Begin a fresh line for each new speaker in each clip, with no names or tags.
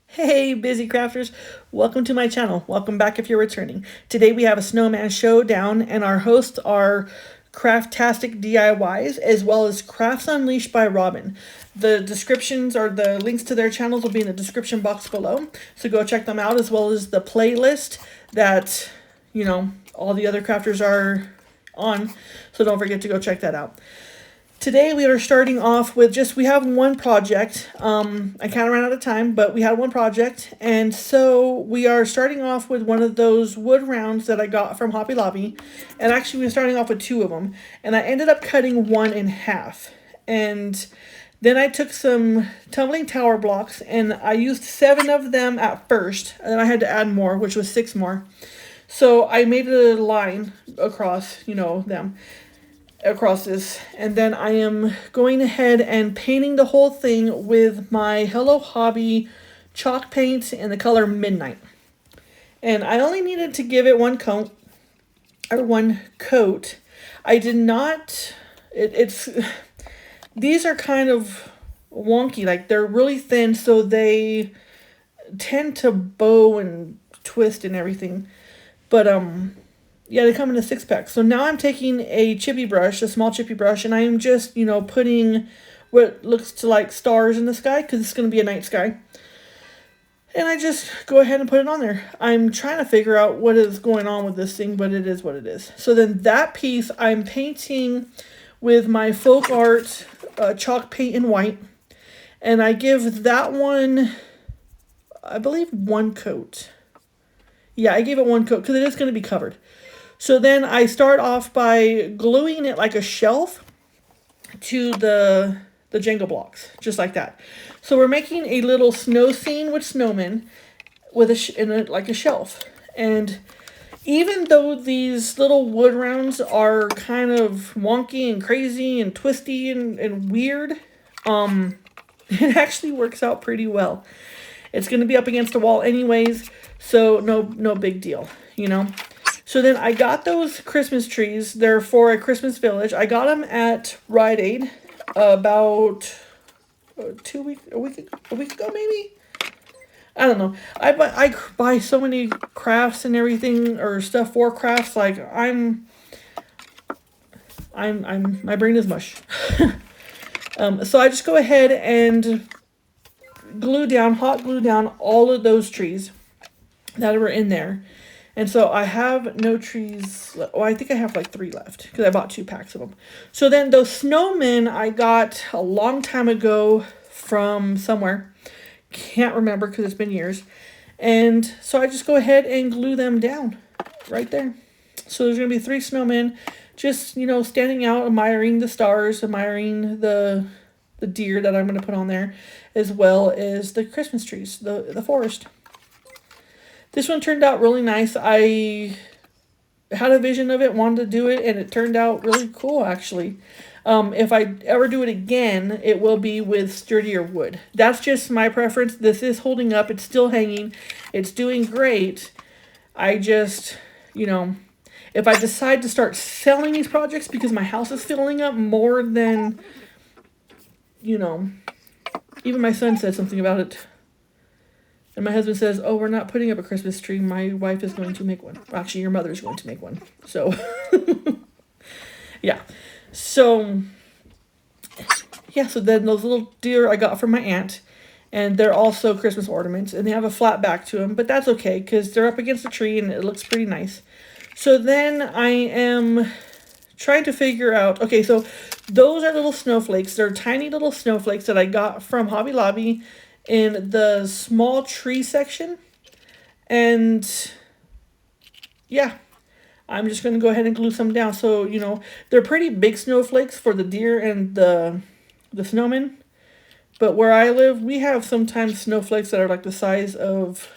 Hey, busy crafters, welcome to my channel. Welcome back if you're returning. Today we have a Snowman Showdown, and our hosts are Craftastic DIYs as well as Crafts Unleashed by Robin. The descriptions or the links to their channels will be in the description box below, so go check them out, as well as the playlist that, all the other crafters are on, so don't forget to go check that out. Today we are starting off with we have one project. I kind of ran out of time, but we had one project. And so we are starting off with one of those wood rounds that I got from Hobby Lobby. And actually we're starting off with two of them. And I ended up cutting one in half. And then I took some tumbling tower blocks and I used 7 of them at first. And then I had to add more, which was 6 more. So I made a line across, them across this, and then I am going ahead and painting the whole thing with my Hello Hobby chalk paint in the color Midnight. And I only needed to give it one coat. I did not, it's these are kind of wonky, like they're really thin, so they tend to bow and twist and everything. But yeah, they come in a 6-pack. So now I'm taking a chippy brush, a small chippy brush, and I am just, putting what looks to like stars in the sky, because it's going to be a night sky. And I just go ahead and put it on there. I'm trying to figure out what is going on with this thing, but it is what it is. So then that piece I'm painting with my FolkArt chalk paint in white. And I give that one, I believe, one coat. Yeah, I gave it one coat because it is going to be covered. So then I start off by gluing it like a shelf to the Jenga blocks, just like that. So we're making a little snow scene with snowmen with like a shelf. And even though these little wood rounds are kind of wonky and crazy and twisty and weird, it actually works out pretty well. It's going to be up against the wall anyways, so no big deal, So then I got those Christmas trees. They're for a Christmas village. I got them at Rite Aid about a week ago maybe. I don't know. I buy so many crafts and everything, or stuff for crafts. Like I'm my brain is mush. So I just go ahead and hot glue down all of those trees that were in there. And so I have no trees. Well, I think I have like 3 left because I bought 2 packs of them. So then those snowmen I got a long time ago from somewhere. Can't remember because it's been years. And so I just go ahead and glue them down right there. So there's going to be 3 snowmen just, standing out, admiring the stars, admiring the deer that I'm going to put on there, as well as the Christmas trees, the forest. This one turned out really nice. I had a vision of it, wanted to do it, and it turned out really cool, actually. If I ever do it again, it will be with sturdier wood. That's just my preference. This is holding up. It's still hanging. It's doing great. I just, if I decide to start selling these projects because my house is filling up more than, even my son said something about it. And my husband says, "Oh, we're not putting up a Christmas tree. My wife is going to make one. Actually, your mother is going to make one." So, yeah. So then those little deer I got from my aunt. And they're also Christmas ornaments. And they have a flat back to them. But that's okay because they're up against the tree and it looks pretty nice. So then I am trying to figure out... Okay, so those are little snowflakes. They're tiny little snowflakes that I got from Hobby Lobby in the small tree section. And yeah, I'm just going to go ahead and glue some down. So, they're pretty big snowflakes for the deer and the snowmen. But where I live, we have sometimes snowflakes that are like the size of,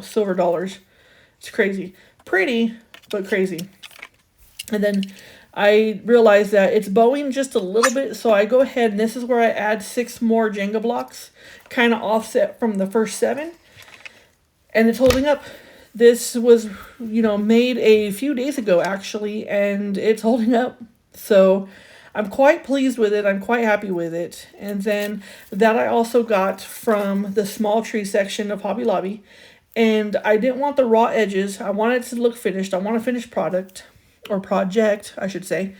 silver dollars. It's crazy. Pretty, but crazy. And then I realized that it's bowing just a little bit, so I go ahead, and this is where I add 6 more Jenga blocks, kind of offset from the first 7, and it's holding up. This was, made a few days ago, actually, and it's holding up. So I'm quite pleased with it. I'm quite happy with it. And then that I also got from the small tree section of Hobby Lobby. And I didn't want the raw edges. I wanted it to look finished. I want a finished product, or project, I should say.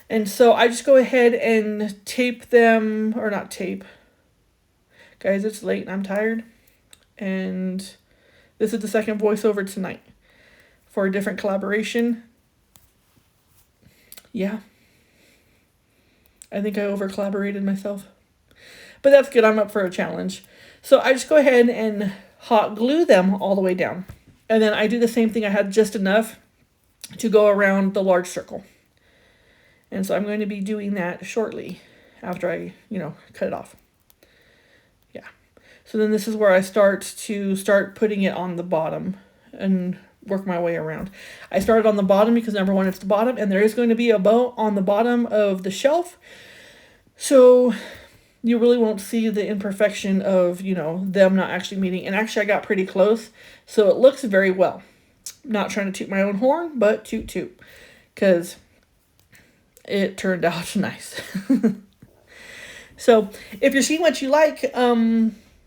And so I just go ahead and tape them, or not tape. Guys, it's late and I'm tired. And this is the second voiceover tonight for a different collaboration. Yeah. I think I over collaborated myself. But that's good. I'm up for a challenge. So I just go ahead and hot glue them all the way down. And then I do the same thing. I had just enough to go around the large circle. And so I'm going to be doing that shortly after I, cut it off. Yeah. So then this is where I start putting it on the bottom and work my way around. I started on the bottom because number one, it's the bottom, and there is going to be a bow on the bottom of the shelf. So you really won't see the imperfection of, them not actually meeting. And actually I got pretty close, so it looks very well. Not trying to toot my own horn, but toot toot, because it turned out nice. So if you're seeing what you like,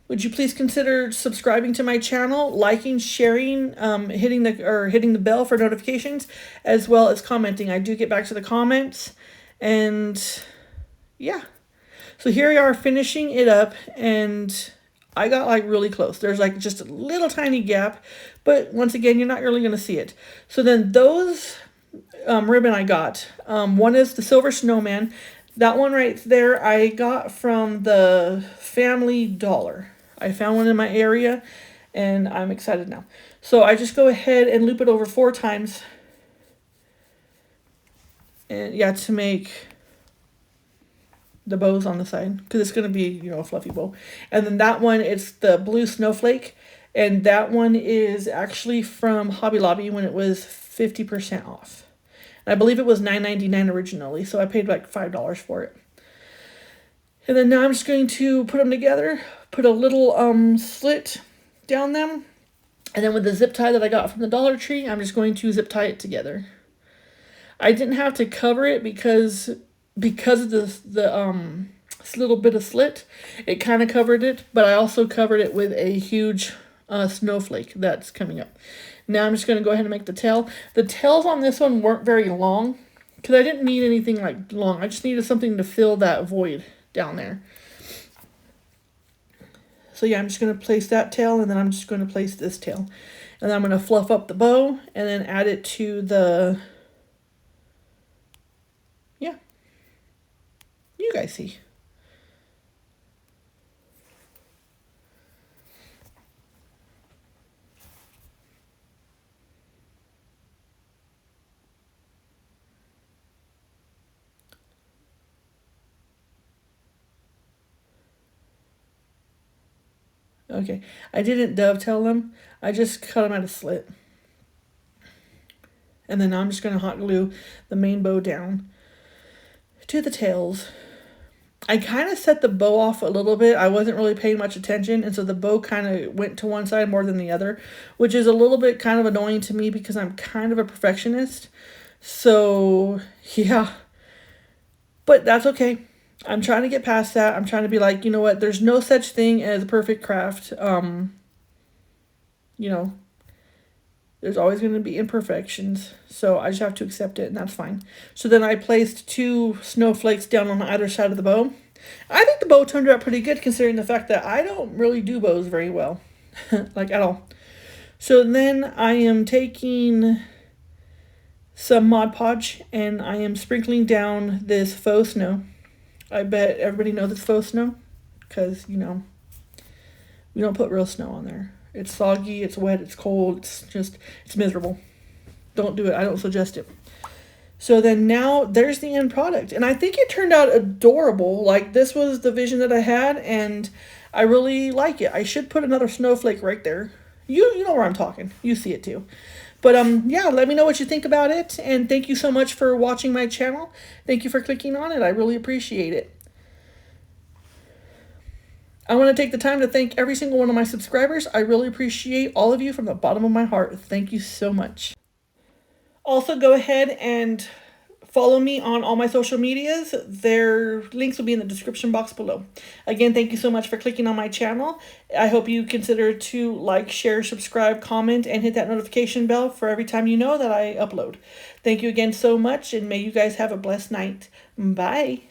would you please consider subscribing to my channel, liking, sharing, hitting the bell for notifications, as well as commenting. I do get back to the comments, and yeah. So here we are finishing it up, and I got like really close. There's like just a little tiny gap, but once again, you're not really going to see it. So then those ribbon I got, one is the Silver Snowman. That one right there I got from the Family Dollar. I found one in my area, and I'm excited now. So I just go ahead and loop it over 4 times. And yeah, to make the bows on the side, because it's going to be, a fluffy bow. And then that one, it's the blue Snowflake, and that one is actually from Hobby Lobby when it was 50% off. And I believe it was $9.99 originally, so I paid like $5 for it. And then now I'm just going to put them together, put a little slit down them, and then with the zip tie that I got from the Dollar Tree, I'm just going to zip tie it together. I didn't have to cover it because of the little bit of slit. It kind of covered it, but I also covered it with a huge snowflake that's coming up. Now I'm just going to go ahead and make the tail. The tails on this one weren't very long because I didn't need anything like long. I just needed something to fill that void down there. So yeah, I'm just going to place that tail, and then I'm just going to place this tail. And then I'm going to fluff up the bow and then add it to the... Yeah. You guys see. Okay, I didn't dovetail them. I just cut them at a slit. And then I'm just going to hot glue the main bow down to the tails. I kind of set the bow off a little bit. I wasn't really paying much attention, and so the bow kind of went to one side more than the other, which is a little bit kind of annoying to me because I'm kind of a perfectionist. So, yeah. But that's okay. I'm trying to get past that. I'm trying to be like, you know what? There's no such thing as a perfect craft. There's always going to be imperfections. So I just have to accept it, and that's fine. So then I placed 2 snowflakes down on either side of the bow. I think the bow turned out pretty good considering the fact that I don't really do bows very well. Like at all. So then I am taking some Mod Podge, and I am sprinkling down this faux snow. I bet everybody knows it's faux snow because, we don't put real snow on there. It's soggy, it's wet, it's cold, it's miserable. Don't do it. I don't suggest it. So then now there's the end product. And I think it turned out adorable. Like, this was the vision that I had, and I really like it. I should put another snowflake right there. You know where I'm talking. You see it too. But yeah, let me know what you think about it, and thank you so much for watching my channel. Thank you for clicking on it. I really appreciate it. I want to take the time to thank every single one of my subscribers. I really appreciate all of you from the bottom of my heart. Thank you so much. Also, go ahead and follow me on all my social medias. Their links will be in the description box below. Again, thank you so much for clicking on my channel. I hope you consider to like, share, subscribe, comment, and hit that notification bell for every time you know that I upload. Thank you again so much, and may you guys have a blessed night. Bye.